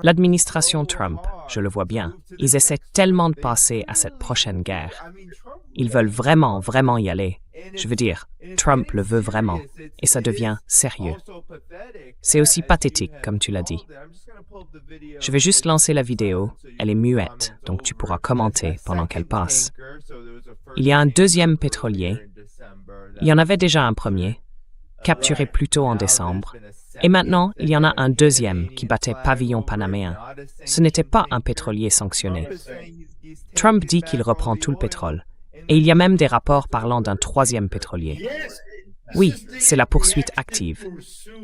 L'administration Trump, je le vois bien, ils essaient tellement de passer à cette prochaine guerre. Ils veulent vraiment, vraiment y aller. Je veux dire, Trump le veut vraiment, et ça devient sérieux. C'est aussi pathétique, comme tu l'as dit. Je vais juste lancer la vidéo, elle est muette, donc tu pourras commenter pendant qu'elle passe. Il y a un deuxième pétrolier. Il y en avait déjà un premier, capturé plus tôt en décembre. Et maintenant, il y en a un deuxième qui battait pavillon panaméen. Ce n'était pas un pétrolier sanctionné. Trump dit qu'il reprend tout le pétrole. Et il y a même des rapports parlant d'un troisième pétrolier. Oui, c'est la poursuite active.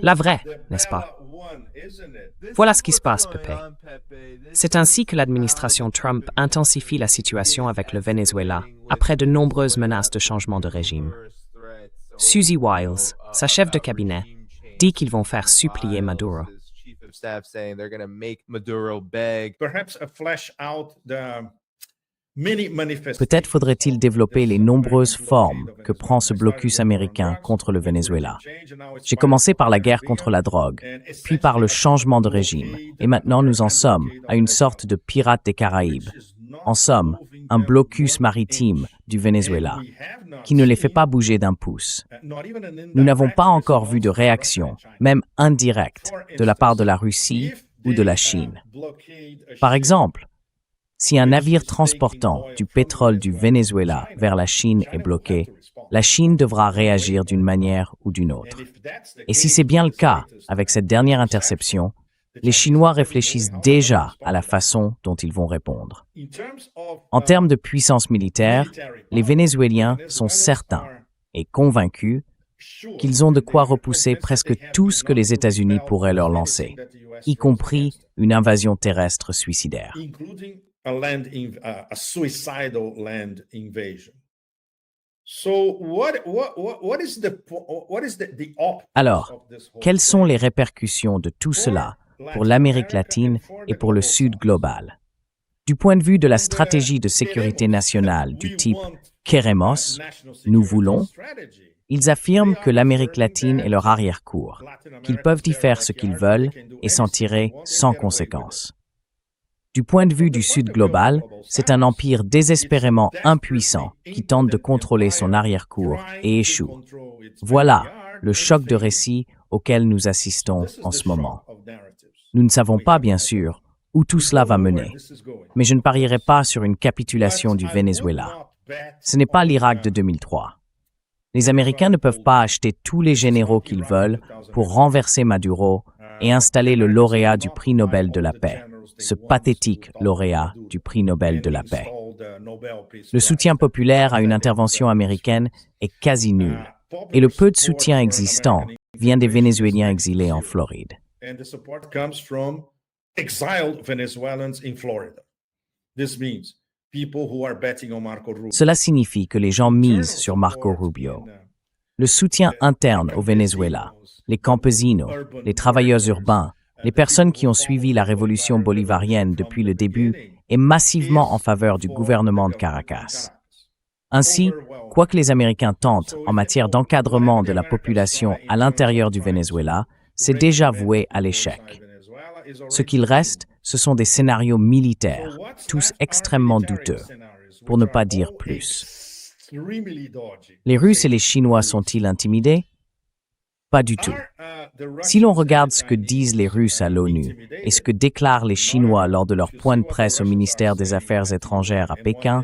La vraie, n'est-ce pas? Voilà ce qui se passe, Pepe. C'est ainsi que l'administration Trump intensifie la situation avec le Venezuela après de nombreuses menaces de changement de régime. Susie Wiles, sa chef de cabinet, dit qu'ils vont faire supplier Maduro. Peut-être faudrait-il développer les nombreuses formes que prend ce blocus américain contre le Venezuela. J'ai commencé par la guerre contre la drogue, puis par le changement de régime, et maintenant nous en sommes à une sorte de pirate des Caraïbes. En somme, un blocus maritime du Venezuela, qui ne les fait pas bouger d'un pouce. Nous n'avons pas encore vu de réaction, même indirecte, de la part de la Russie ou de la Chine. Par exemple, si un navire transportant du pétrole du Venezuela vers la Chine est bloqué, la Chine devra réagir d'une manière ou d'une autre. Et si c'est bien le cas avec cette dernière interception, les Chinois réfléchissent déjà à la façon dont ils vont répondre. En termes de puissance militaire, les Vénézuéliens sont certains et convaincus qu'ils ont de quoi repousser presque tout ce que les États-Unis pourraient leur lancer, y compris une invasion terrestre suicidaire. Alors, quelles sont les répercussions de tout cela pour l'Amérique latine et pour le Sud global? Du point de vue de la stratégie de sécurité nationale du type « Queremos », nous voulons, ils affirment que l'Amérique latine est leur arrière-cour, qu'ils peuvent y faire ce qu'ils veulent et s'en tirer sans conséquence. Du point de vue du Sud global, c'est un empire désespérément impuissant qui tente de contrôler son arrière-cour et échoue. Voilà le choc de récit auquel nous assistons en ce moment. Nous ne savons pas, bien sûr, où tout cela va mener, mais je ne parierai pas sur une capitulation du Venezuela. Ce n'est pas l'Irak de 2003. Les Américains ne peuvent pas acheter tous les généraux qu'ils veulent pour renverser Maduro et installer le lauréat du prix Nobel de la paix, ce pathétique lauréat du prix Nobel de la paix. Le soutien populaire à une intervention américaine est quasi nul, et le peu de soutien existant vient des Vénézuéliens exilés en Floride. Cela signifie que les gens misent sur Marco Rubio. Le soutien interne au Venezuela, les campesinos, les travailleurs urbains, les personnes qui ont suivi la révolution bolivarienne depuis le début est massivement en faveur du gouvernement de Caracas. Ainsi, quoi que les Américains tentent en matière d'encadrement de la population à l'intérieur du Venezuela, c'est déjà voué à l'échec. Ce qu'il reste, ce sont des scénarios militaires, tous extrêmement douteux, pour ne pas dire plus. Les Russes et les Chinois sont-ils intimidés? Pas du tout. Si l'on regarde ce que disent les Russes à l'ONU et ce que déclarent les Chinois lors de leur point de presse au ministère des Affaires étrangères à Pékin,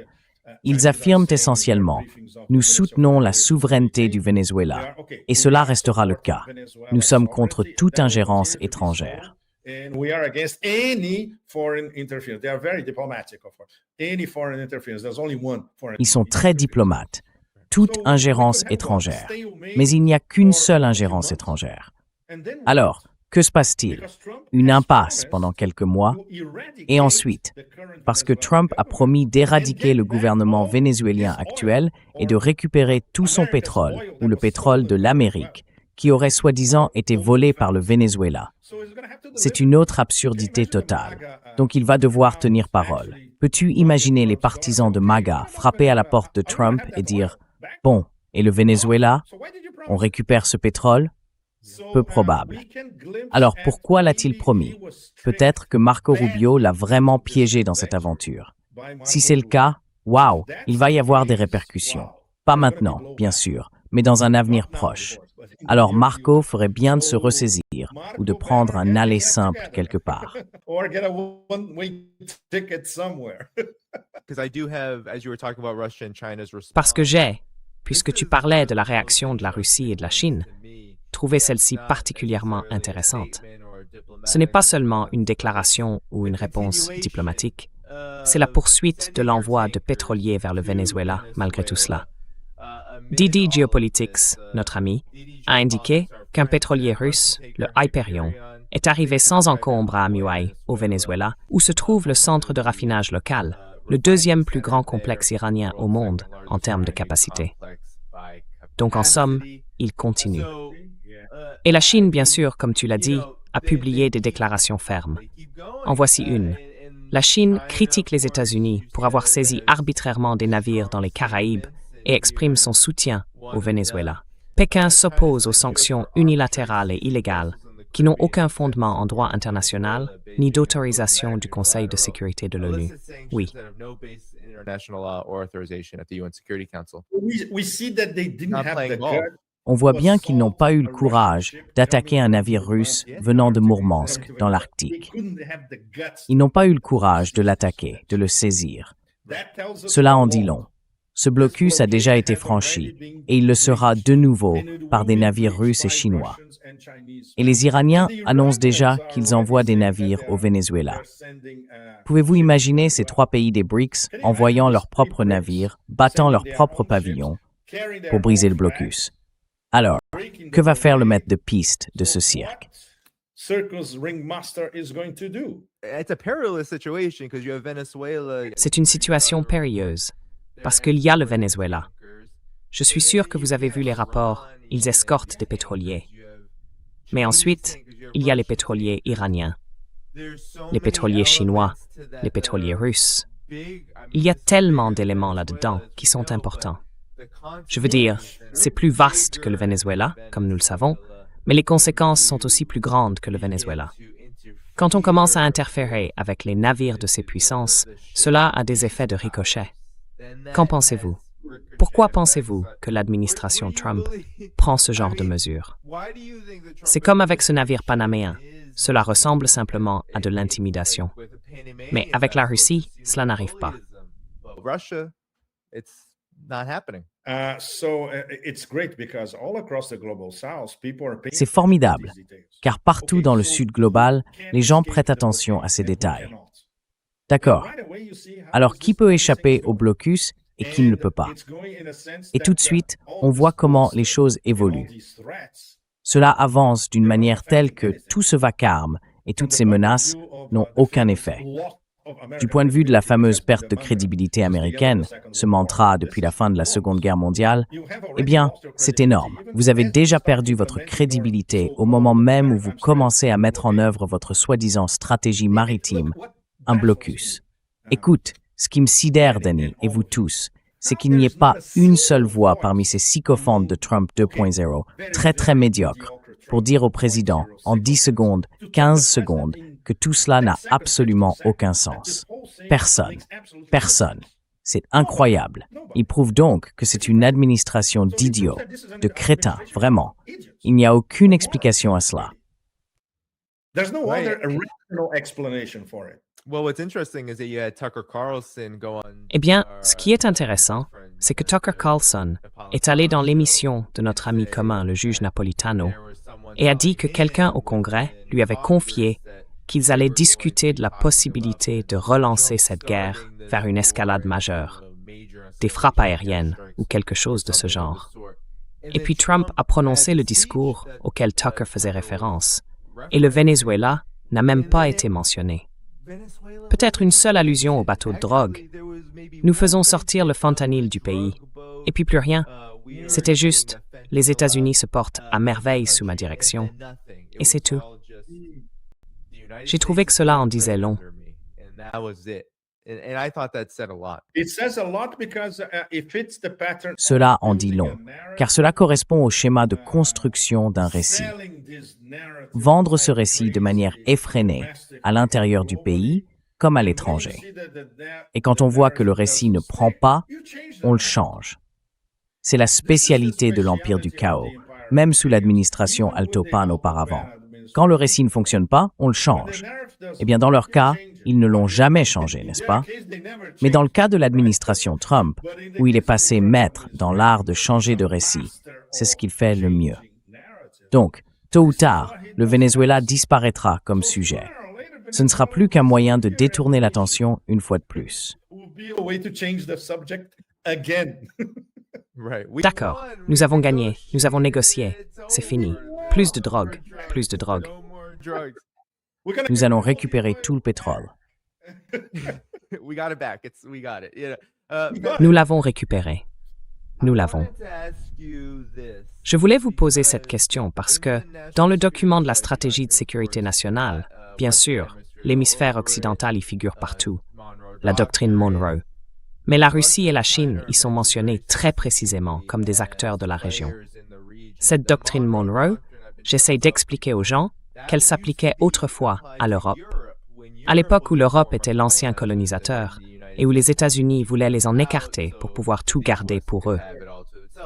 ils affirment essentiellement « Nous soutenons la souveraineté du Venezuela et cela restera le cas. Nous sommes contre toute ingérence étrangère. » Ils sont très diplomates. Toute ingérence étrangère. Mais il n'y a qu'une seule ingérence étrangère. Alors, que se passe-t-il? Une impasse pendant quelques mois, et ensuite, parce que Trump a promis d'éradiquer le gouvernement vénézuélien actuel et de récupérer tout son pétrole, ou le pétrole de l'Amérique, qui aurait soi-disant été volé par le Venezuela. C'est une autre absurdité totale. Donc il va devoir tenir parole. Peux-tu imaginer les partisans de MAGA frapper à la porte de Trump et dire « Bon, et le Venezuela? On récupère ce pétrole? » Peu probable. Alors pourquoi l'a-t-il promis? Peut-être que Marco Rubio l'a vraiment piégé dans cette aventure. Si c'est le cas, waouh, il va y avoir des répercussions. Pas maintenant, bien sûr, mais dans un avenir proche. Alors Marco ferait bien de se ressaisir ou de prendre un aller simple quelque part. Parce que puisque tu parlais de la réaction de la Russie et de la Chine, trouvé celle-ci particulièrement intéressante. Ce n'est pas seulement une déclaration ou une réponse diplomatique, c'est la poursuite de l'envoi de pétroliers vers le Venezuela, malgré tout cela. Didi Geopolitics, notre ami, a indiqué qu'un pétrolier russe, le Hyperion, est arrivé sans encombre à Amuay, au Venezuela, où se trouve le centre de raffinage local, le deuxième plus grand complexe iranien au monde en termes de capacité. Donc en somme, il continue. Et la Chine, bien sûr, comme tu l'as dit, a publié des déclarations fermes. En voici une. La Chine critique les États-Unis pour avoir saisi arbitrairement des navires dans les Caraïbes et exprime son soutien au Venezuela. Pékin s'oppose aux sanctions unilatérales et illégales qui n'ont aucun fondement en droit international ni d'autorisation du Conseil de sécurité de l'ONU. Oui. On voit bien qu'ils n'ont pas eu le courage d'attaquer un navire russe venant de Mourmansk, dans l'Arctique. Ils n'ont pas eu le courage de l'attaquer, de le saisir. Cela en dit long. Ce blocus a déjà été franchi, et il le sera de nouveau par des navires russes et chinois. Et les Iraniens annoncent déjà qu'ils envoient des navires au Venezuela. Pouvez-vous imaginer ces trois pays des BRICS envoyant leurs propres navires, battant leurs propres pavillons, pour briser le blocus? Alors, que va faire le maître de piste de ce cirque? C'est une situation périlleuse, parce qu'il y a le Venezuela. Je suis sûr que vous avez vu les rapports, ils escortent des pétroliers. Mais ensuite, il y a les pétroliers iraniens, les pétroliers chinois, les pétroliers russes. Il y a tellement d'éléments là-dedans qui sont importants. Je veux dire, c'est plus vaste que le Venezuela, comme nous le savons, mais les conséquences sont aussi plus grandes que le Venezuela. Quand on commence à interférer avec les navires de ces puissances, cela a des effets de ricochet. Qu'en pensez-vous? Pourquoi pensez-vous que l'administration Trump prend ce genre de mesures? C'est comme avec ce navire panaméen. Cela ressemble simplement à de l'intimidation. Mais avec la Russie, cela n'arrive pas. C'est formidable, car partout dans le Sud global, les gens prêtent attention à ces détails. D'accord. Alors qui peut échapper au blocus et qui ne le peut pas? Et tout de suite, on voit comment les choses évoluent. Cela avance d'une manière telle que tout ce vacarme et toutes ces menaces n'ont aucun effet. Du point de vue de la fameuse perte de crédibilité américaine, ce mantra depuis la fin de la Seconde Guerre mondiale, eh bien, c'est énorme. Vous avez déjà perdu votre crédibilité au moment même où vous commencez à mettre en œuvre votre soi-disant stratégie maritime, un blocus. Écoute, ce qui me sidère, Danny, et vous tous, c'est qu'il n'y ait pas une seule voix parmi ces sycophantes de Trump 2.0, très médiocres, pour dire au président, en 10 secondes, 15 secondes, que tout cela n'a absolument aucun sens. Personne. C'est incroyable. Il prouve donc que c'est une administration d'idiots, de crétins, vraiment. Il n'y a aucune explication à cela. Eh bien, ce qui est intéressant, c'est que Tucker Carlson est allé dans l'émission de notre ami commun, le juge Napolitano, et a dit que quelqu'un au Congrès lui avait confié qu'ils allaient discuter de la possibilité de relancer cette guerre vers une escalade majeure, des frappes aériennes ou quelque chose de ce genre. Et puis Trump a prononcé le discours auquel Tucker faisait référence, et le Venezuela n'a même pas été mentionné. Peut-être une seule allusion au bateau de drogue. Nous faisons sortir le fentanyl du pays, et puis plus rien. C'était juste, les États-Unis se portent à merveille sous ma direction, et c'est tout. J'ai trouvé que cela en disait long. Cela en dit long, car cela correspond au schéma de construction d'un récit. Vendre ce récit de manière effrénée à l'intérieur du pays comme à l'étranger. Et quand on voit que le récit ne prend pas, on le change. C'est la spécialité de l'Empire du Chaos, même sous l'administration Altopan auparavant. Quand le récit ne fonctionne pas, on le change. Eh bien, dans leur cas, ils ne l'ont jamais changé, n'est-ce pas? Mais dans le cas de l'administration Trump, où il est passé maître dans l'art de changer de récit, c'est ce qu'il fait le mieux. Donc, tôt ou tard, le Venezuela disparaîtra comme sujet. Ce ne sera plus qu'un moyen de détourner l'attention une fois de plus. D'accord, nous avons gagné, nous avons négocié, c'est fini. Plus de drogue, plus de drogue. Nous allons récupérer tout le pétrole. Nous l'avons récupéré. Nous l'avons. Je voulais vous poser cette question parce que, dans le document de la stratégie de sécurité nationale, bien sûr, l'hémisphère occidental y figure partout, la doctrine Monroe. Mais la Russie et la Chine y sont mentionnés très précisément comme des acteurs de la région. Cette doctrine Monroe, j'essaie d'expliquer aux gens qu'elle s'appliquait autrefois à l'Europe. À l'époque où l'Europe était l'ancien colonisateur et où les États-Unis voulaient les en écarter pour pouvoir tout garder pour eux.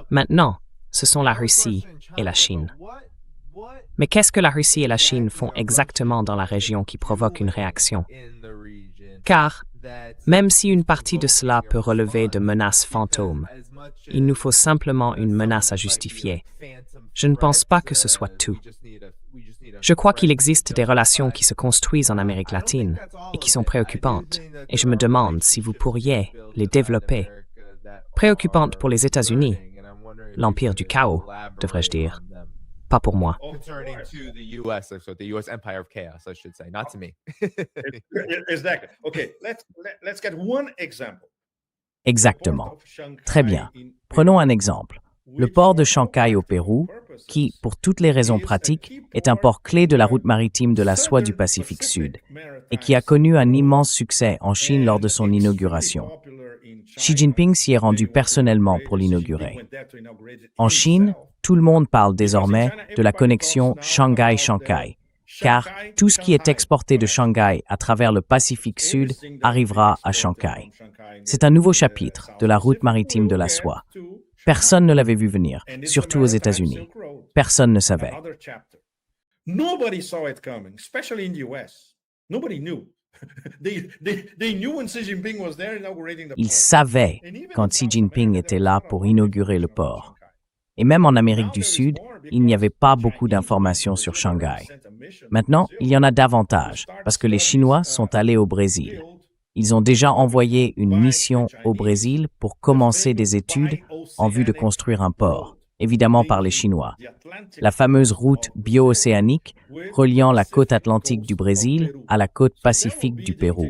Maintenant, ce sont la Russie et la Chine. Mais qu'est-ce que la Russie et la Chine font exactement dans la région qui provoque une réaction? Car, même si une partie de cela peut relever de menaces fantômes, il nous faut simplement une menace à justifier. Je ne pense pas que ce soit tout. Je crois qu'il existe des relations qui se construisent en Amérique latine et qui sont préoccupantes, et je me demande si vous pourriez les développer. Préoccupantes pour les États-Unis, l'Empire du Chaos, devrais-je dire. Pas pour moi. Exactement. Très bien. Prenons un exemple. Le port de Shanghai au Pérou, qui, pour toutes les raisons pratiques, est un port clé de la route maritime de la soie du Pacifique Sud, et qui a connu un immense succès en Chine lors de son inauguration. Xi Jinping s'y est rendu personnellement pour l'inaugurer. En Chine, tout le monde parle désormais de la connexion Shanghai-Shanghai, car tout ce qui est exporté de Shanghai à travers le Pacifique Sud arrivera à Shanghai. C'est un nouveau chapitre de la route maritime de la soie. Personne ne l'avait vu venir, surtout aux États-Unis. Personne ne savait. Ils savaient quand Xi Jinping était là pour inaugurer le port. Et même en Amérique du Sud, il n'y avait pas beaucoup d'informations sur Shanghai. Maintenant, il y en a davantage, parce que les Chinois sont allés au Brésil. Ils ont déjà envoyé une mission au Brésil pour commencer des études en vue de construire un port, évidemment par les Chinois. La fameuse route bio-océanique reliant la côte atlantique du Brésil à la côte pacifique du Pérou.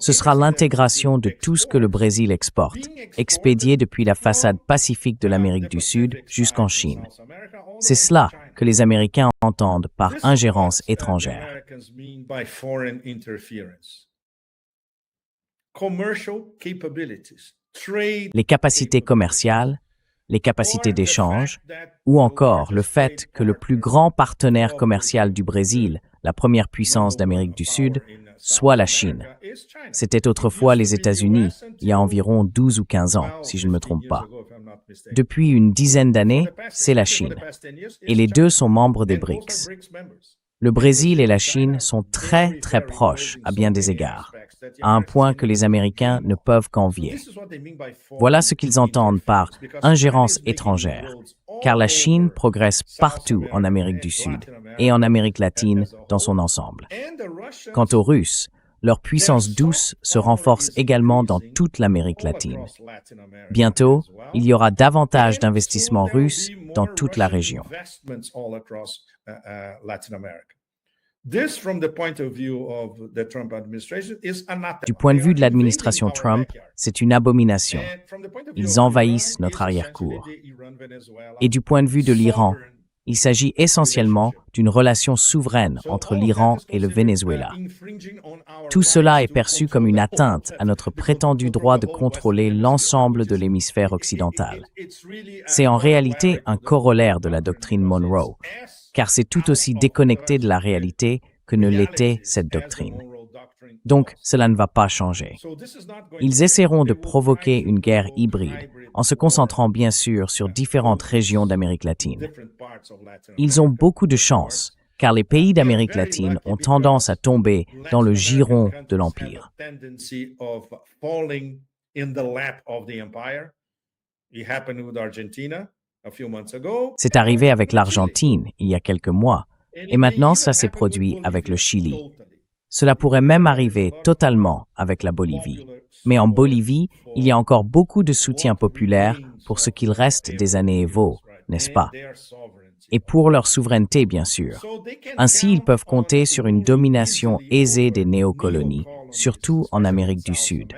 Ce sera l'intégration de tout ce que le Brésil exporte, expédié depuis la façade pacifique de l'Amérique du Sud jusqu'en Chine. C'est cela que les Américains entendent par ingérence étrangère. Les capacités commerciales, les capacités d'échange, ou encore le fait que le plus grand partenaire commercial du Brésil, la première puissance d'Amérique du Sud, soit la Chine. C'était autrefois les États-Unis, il y a environ 12 ou 15 ans, si je ne me trompe pas. Depuis une dizaine d'années, c'est la Chine. Et les deux sont membres des BRICS. Le Brésil et la Chine sont très, très proches à bien des égards, à un point que les Américains ne peuvent qu'envier. Voilà ce qu'ils entendent par ingérence étrangère, car la Chine progresse partout en Amérique du Sud et en Amérique latine dans son ensemble. Quant aux Russes, leur puissance douce se renforce également dans toute l'Amérique latine. Bientôt, il y aura davantage d'investissements russes dans toute la région. Du point de vue de l'administration Trump, c'est une abomination. Ils envahissent notre arrière-cour. Et du point de vue de l'Iran, Il s'agit essentiellement d'une relation souveraine entre l'Iran et le Venezuela. Tout cela est perçu comme une atteinte à notre prétendu droit de contrôler l'ensemble de l'hémisphère occidental. C'est en réalité un corollaire de la doctrine Monroe, car c'est tout aussi déconnecté de la réalité que ne l'était cette doctrine. Donc, cela ne va pas changer. Ils essaieront de provoquer une guerre hybride, en se concentrant bien sûr sur différentes régions d'Amérique latine. Ils ont beaucoup de chance, car les pays d'Amérique latine ont tendance à tomber dans le giron de l'Empire. C'est arrivé avec l'Argentine il y a quelques mois, et maintenant ça s'est produit avec le Chili. Cela pourrait même arriver totalement avec la Bolivie. Mais en Bolivie, il y a encore beaucoup de soutien populaire pour ce qu'il reste des années Evo, n'est-ce pas? Et pour leur souveraineté, bien sûr. Ainsi, ils peuvent compter sur une domination aisée des néocolonies, surtout en Amérique du Sud.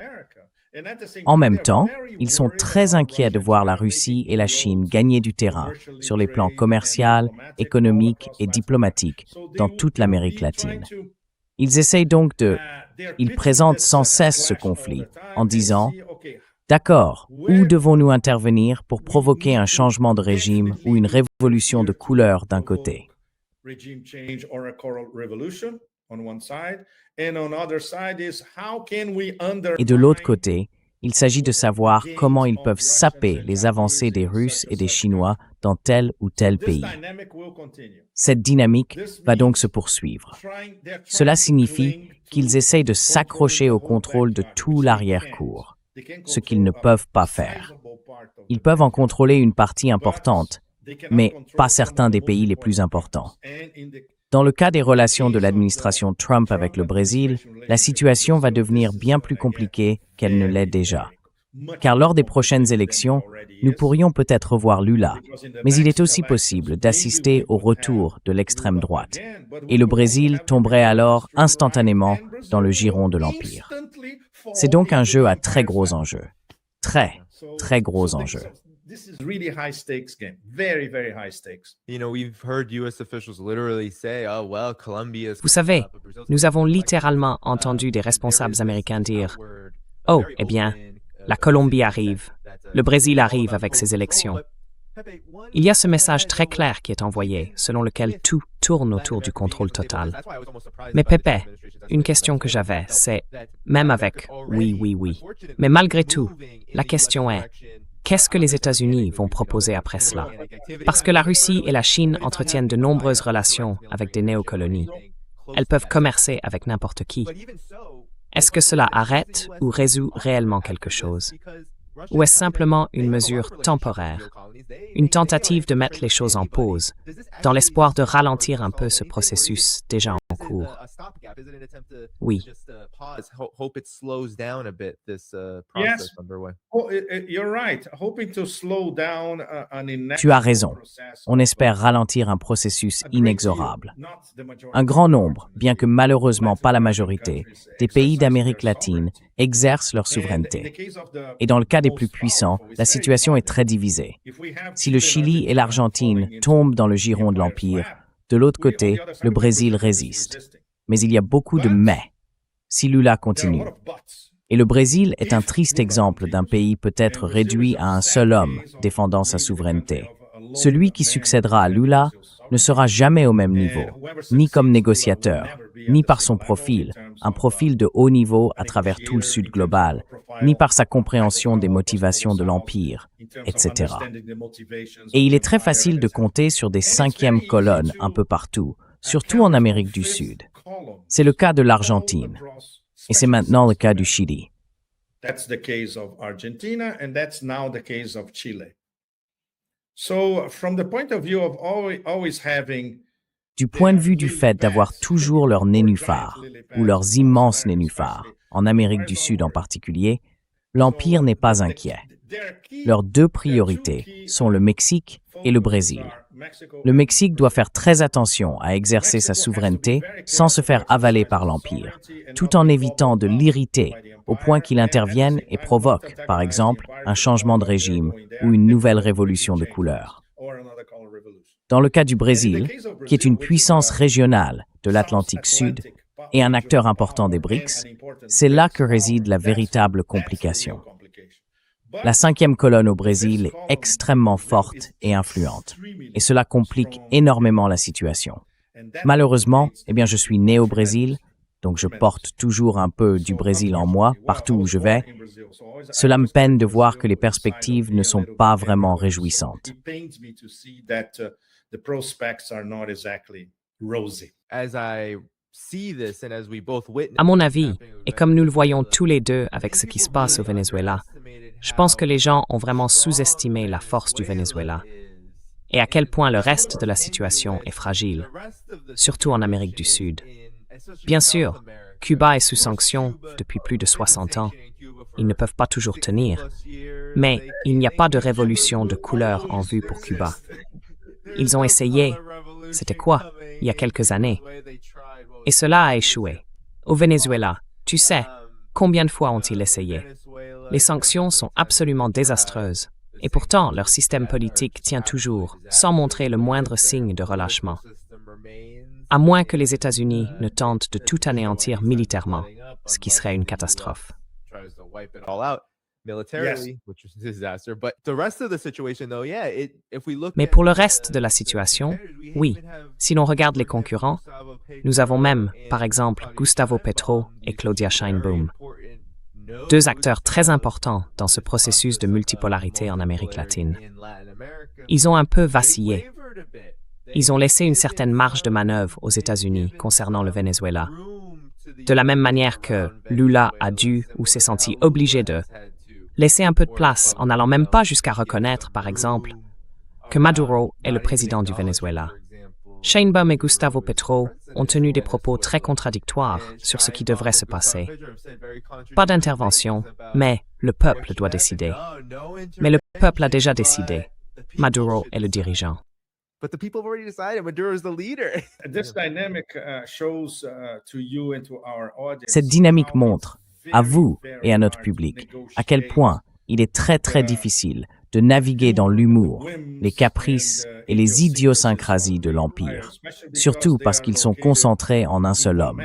En même temps, ils sont très inquiets de voir la Russie et la Chine gagner du terrain sur les plans commercial, économique et diplomatique dans toute l'Amérique latine. Ils essayent donc Ils présentent sans cesse ce conflit en disant « D'accord, où devons-nous intervenir pour provoquer un changement de régime ou une révolution de couleur d'un côté ?» Et de l'autre côté, il s'agit de savoir comment ils peuvent saper les avancées des Russes et des Chinois dans tel ou tel pays. Cette dynamique va donc se poursuivre. Cela signifie qu'ils essayent de s'accrocher au contrôle de tout l'arrière-cour, ce qu'ils ne peuvent pas faire. Ils peuvent en contrôler une partie importante, mais pas certains des pays les plus importants. Dans le cas des relations de l'administration Trump avec le Brésil, la situation va devenir bien plus compliquée qu'elle ne l'est déjà. Car lors des prochaines élections, nous pourrions peut-être revoir Lula, mais il est aussi possible d'assister au retour de l'extrême droite. Et le Brésil tomberait alors instantanément dans le giron de l'Empire. C'est donc un jeu à très gros enjeux. Très, très gros enjeux. This is really high stakes game, very, very high stakes. We've heard US officials literally say, oh, well, Colombia is... Vous savez, nous avons littéralement entendu des responsables américains dire « Oh, eh bien, la Colombie arrive, le Brésil arrive avec ses élections. » Il y a ce message très clair qui est envoyé, selon lequel tout tourne autour du contrôle total. Mais Pepe, une question que j'avais, c'est, même avec « oui, oui, oui », mais malgré tout, la question est, qu'est-ce que les États-Unis vont proposer après cela? Parce que la Russie et la Chine entretiennent de nombreuses relations avec des néocolonies. Elles peuvent commercer avec n'importe qui. Est-ce que cela arrête ou résout réellement quelque chose? Ou est-ce simplement une mesure temporaire, une tentative de mettre les choses en pause, dans l'espoir de ralentir un peu ce processus déjà en cours? Oui. Tu as raison. On espère ralentir un processus inexorable. Un grand nombre, bien que malheureusement pas la majorité, des pays d'Amérique latine exercent leur souveraineté. Et dans le cas des plus puissants, la situation est très divisée. Si le Chili et l'Argentine tombent dans le giron de l'Empire, de l'autre côté, le Brésil résiste. Mais il y a beaucoup de « mais » si Lula continue. Et le Brésil est un triste exemple d'un pays peut-être réduit à un seul homme défendant sa souveraineté. Celui qui succédera à Lula ne sera jamais au même niveau, ni comme négociateur, ni par son profil, un profil de haut niveau à travers tout le Sud global, ni par sa compréhension des motivations de l'Empire, etc. Et il est très facile de compter sur des cinquièmes colonnes un peu partout, surtout en Amérique du Sud. C'est le cas de l'Argentine, et c'est maintenant le cas du Chili. That's the case of Argentina, and that's now the case of Chile. So, from the point of view of always having Du point de vue du fait d'avoir toujours leurs nénuphars, ou leurs immenses nénuphars, en Amérique du Sud en particulier, l'Empire n'est pas inquiet. Leurs deux priorités sont le Mexique et le Brésil. Le Mexique doit faire très attention à exercer sa souveraineté sans se faire avaler par l'Empire, tout en évitant de l'irriter au point qu'il intervienne et provoque, par exemple, un changement de régime ou une nouvelle révolution de couleur. Dans le cas du Brésil, qui est une puissance régionale de l'Atlantique Sud et un acteur important des BRICS, c'est là que réside la véritable complication. La cinquième colonne au Brésil est extrêmement forte et influente, et cela complique énormément la situation. Malheureusement, je suis né au Brésil, donc je porte toujours un peu du Brésil en moi partout où je vais. Cela me peine de voir que les perspectives ne sont pas vraiment réjouissantes. À mon avis, et comme nous le voyons tous les deux avec ce qui se passe au Venezuela, je pense que les gens ont vraiment sous-estimé la force du Venezuela et à quel point le reste de la situation est fragile, surtout en Amérique du Sud. Bien sûr, Cuba est sous sanctions depuis plus de 60 ans. Ils ne peuvent pas toujours tenir. Mais il n'y a pas de révolution de couleur en vue pour Cuba. Ils ont essayé, c'était quoi, il y a quelques années. Et cela a échoué. Au Venezuela, tu sais, combien de fois ont-ils essayé? Les sanctions sont absolument désastreuses. Et pourtant, leur système politique tient toujours, sans montrer le moindre signe de relâchement. À moins que les États-Unis ne tentent de tout anéantir militairement, ce qui serait une catastrophe. Mais pour le reste de la situation, oui. Si l'on regarde les concurrents, nous avons même, par exemple, Gustavo Petro et Claudia Sheinbaum, deux acteurs très importants dans ce processus de multipolarité en Amérique latine. Ils ont un peu vacillé. Ils ont laissé une certaine marge de manœuvre aux États-Unis concernant le Venezuela. De la même manière que Lula a dû ou s'est senti obligé de laisser un peu de place en n'allant même pas jusqu'à reconnaître, par exemple, que Maduro est le président du Venezuela. Sheinbaum et Gustavo Petro ont tenu des propos très contradictoires sur ce qui devrait se passer. Pas d'intervention, mais le peuple doit décider. Mais le peuple a déjà décidé. Maduro est le dirigeant. But the people have already decided Maduro is the leader. Cette dynamique montre, à vous et à notre public, à quel point il est très très difficile de naviguer dans l'humour, les caprices et les idiosyncrasies de l'Empire, surtout parce qu'ils sont concentrés en un seul homme.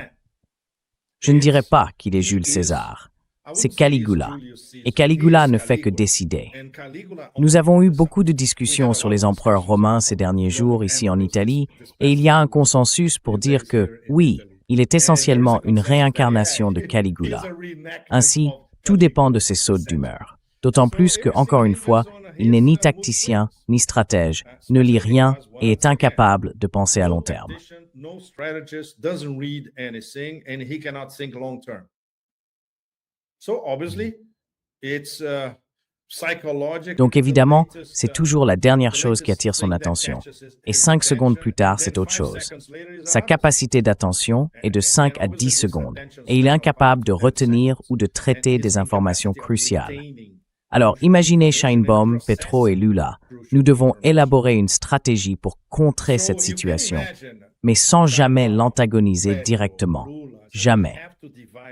Je ne dirais pas qu'il est Jules César, c'est Caligula, et Caligula ne fait que décider. Nous avons eu beaucoup de discussions sur les empereurs romains ces derniers jours ici en Italie, et il y a un consensus pour dire que, oui, il est essentiellement une réincarnation de Caligula. Ainsi, tout dépend de ses sautes d'humeur. D'autant plus que, encore une fois, il n'est ni tacticien, ni stratège, ne lit rien et est incapable de penser à long terme. Donc évidemment, c'est toujours la dernière chose qui attire son attention. Et 5 secondes plus tard, c'est autre chose. Sa capacité d'attention est de 5 à 10 secondes, et il est incapable de retenir ou de traiter des informations cruciales. Alors, imaginez Sheinbaum, Petro et Lula. Nous devons élaborer une stratégie pour contrer cette situation, mais sans jamais l'antagoniser directement. Jamais.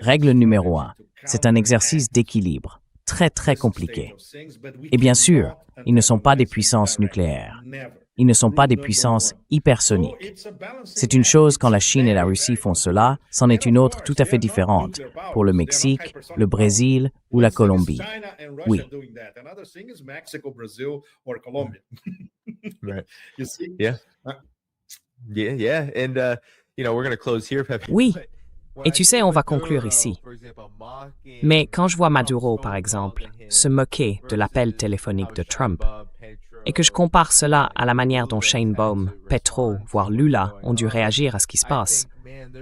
Règle numéro 1. C'est un exercice d'équilibre, très très compliqué. Et bien sûr, ils ne sont pas des puissances nucléaires. Ils ne sont pas des puissances hypersoniques. C'est une chose quand la Chine et la Russie font cela, c'en est une autre tout à fait différente pour le Mexique, le Brésil ou la Colombie. Oui. Right. Yeah. Yeah. And, we're going to close here, Pepe. Oui. Et tu sais, on va conclure ici. Mais quand je vois Maduro, par exemple, se moquer de l'appel téléphonique de Trump, et que je compare cela à la manière dont Sheinbaum, Petro, voire Lula ont dû réagir à ce qui se passe,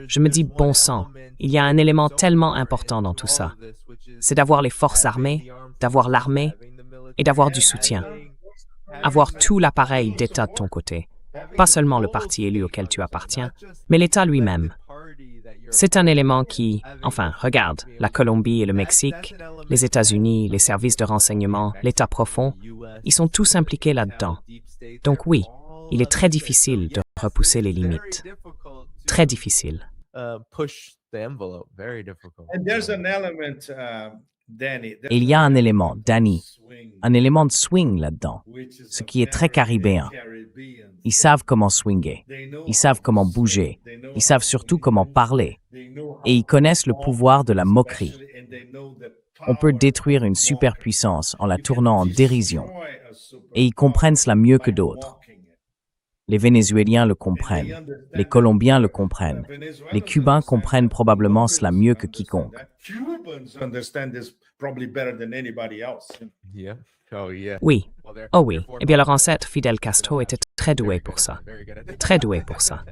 je me dis, bon sang, il y a un élément tellement important dans tout ça. C'est d'avoir les forces armées, d'avoir l'armée et d'avoir du soutien. Avoir tout l'appareil d'État de ton côté. Pas seulement le parti élu auquel tu appartiens, mais l'État lui-même. C'est un élément qui, enfin, regarde, la Colombie et le Mexique, les États-Unis, les services de renseignement, l'État profond, ils sont tous impliqués là-dedans. Donc oui, il est très difficile de repousser les limites. Très difficile. Push the envelope, very difficult. And there's an element Danny. Et il y a un élément, Danny, un élément de swing là-dedans, ce qui est très caribéen. Ils savent comment swinger, ils savent comment bouger, ils savent surtout comment parler, et ils connaissent le pouvoir de la moquerie. On peut détruire une superpuissance en la tournant en dérision, et ils comprennent cela mieux que d'autres. Les Vénézuéliens le comprennent, les Colombiens le comprennent, les Cubains comprennent probablement cela mieux que quiconque. Yeah. Oh, yeah. Oui. Well, they're- Oh oui. they're Eh bien, leur ancêtre Fidel Castro était très doué pour ça. very good at it. Très doué pour ça.